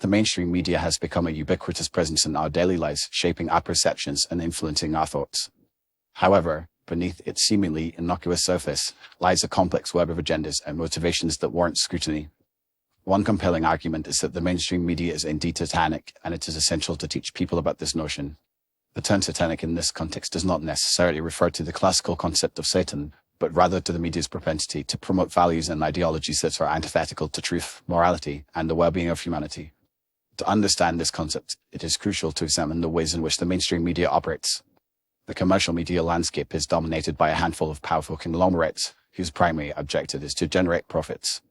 The mainstream media has become a ubiquitous presence in our daily lives, shaping our perceptions and influencing our thoughts. However, beneath its seemingly innocuous surface lies a complex web of agendas and motivations that warrant scrutiny. One compelling argument is that the mainstream media is indeed satanic, and it is essential to teach people about this notion. The term satanic in this context does not necessarily refer to the classical concept of Satan, but rather to the media's propensity to promote values and ideologies that are antithetical to truth, morality, and the well-being of humanity. To understand this concept, it is crucial to examine the ways in which the mainstream media operates. The commercial media landscape is dominated by a handful of powerful conglomerates whose primary objective is to generate profits.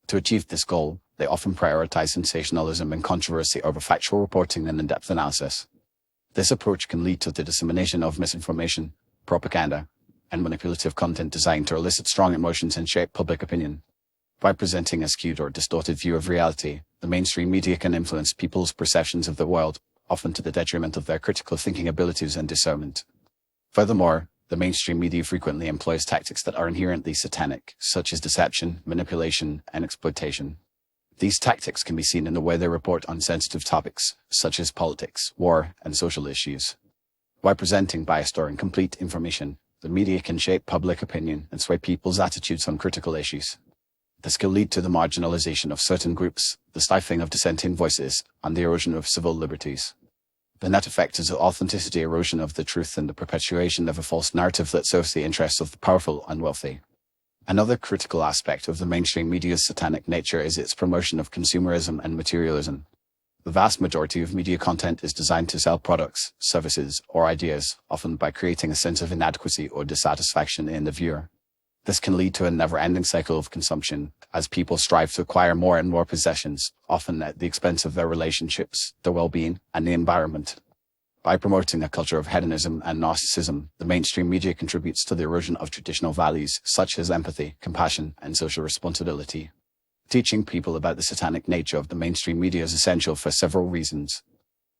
To achieve this goal, they often prioritize sensationalism and controversy over factual reporting and in-depth analysis. This approach can lead to the dissemination of misinformation, propaganda, and manipulative content designed to elicit strong emotions and shape public opinion. By presenting a skewed or distorted view of reality, the mainstream media can influence people's perceptions of the world, often to the detriment of their critical thinking abilities and discernment. Furthermore, the mainstream media frequently employs tactics that are inherently satanic, such as deception, manipulation, and exploitation. These tactics can be seen in the way they report on sensitive topics, such as politics, war, and social issues. By presenting biased or incomplete information, the media can shape public opinion and sway people's attitudes on critical issues. This can lead to the marginalization of certain groups, the stifling of dissenting voices, and the erosion of civil liberties. The net effect is the authenticity erosion of the truth and the perpetuation of a false narrative that serves the interests of the powerful and wealthy. Another critical aspect of the mainstream media's satanic nature is its promotion of consumerism and materialism. The vast majority of media content is designed to sell products, services, or ideas, often by creating a sense of inadequacy or dissatisfaction in the viewer. This can lead to a never-ending cycle of consumption, as people strive to acquire more and more possessions, often at the expense of their relationships, their well-being, and the environment. By promoting a culture of hedonism and narcissism, the mainstream media contributes to the erosion of traditional values such as empathy, compassion, and social responsibility. Teaching people about the satanic nature of the mainstream media is essential for several reasons.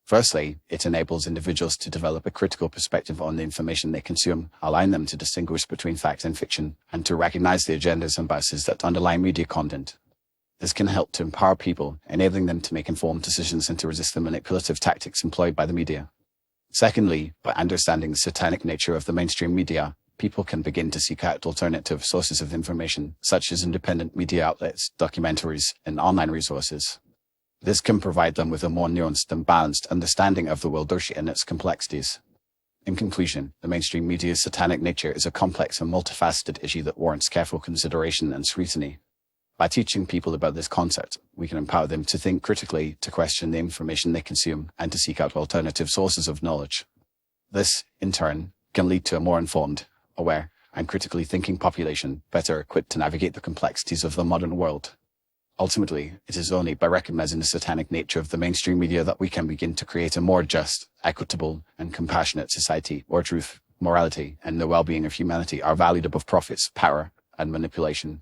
Firstly, it enables individuals to develop a critical perspective on the information they consume, allowing them to distinguish between fact and fiction, and to recognize the agendas and biases that underlie media content. This can help to empower people, enabling them to make informed decisions and to resist the manipulative tactics employed by the media. Secondly, by understanding the satanic nature of the mainstream media, people can begin to seek out alternative sources of information, such as independent media outlets, documentaries, and online resources. This can provide them with a more nuanced and balanced understanding of the world and its complexities. In conclusion, the mainstream media's satanic nature is a complex and multifaceted issue that warrants careful consideration and scrutiny. By teaching people about this concept, we can empower them to think critically, to question the information they consume, and to seek out alternative sources of knowledge. This, in turn, can lead to a more informed, aware, and critically thinking population, better equipped to navigate the complexities of the modern world. Ultimately, it is only by recognizing the satanic nature of the mainstream media that we can begin to create a more just, equitable, and compassionate society where truth, morality, and the well-being of humanity are valued above profits, power, and manipulation.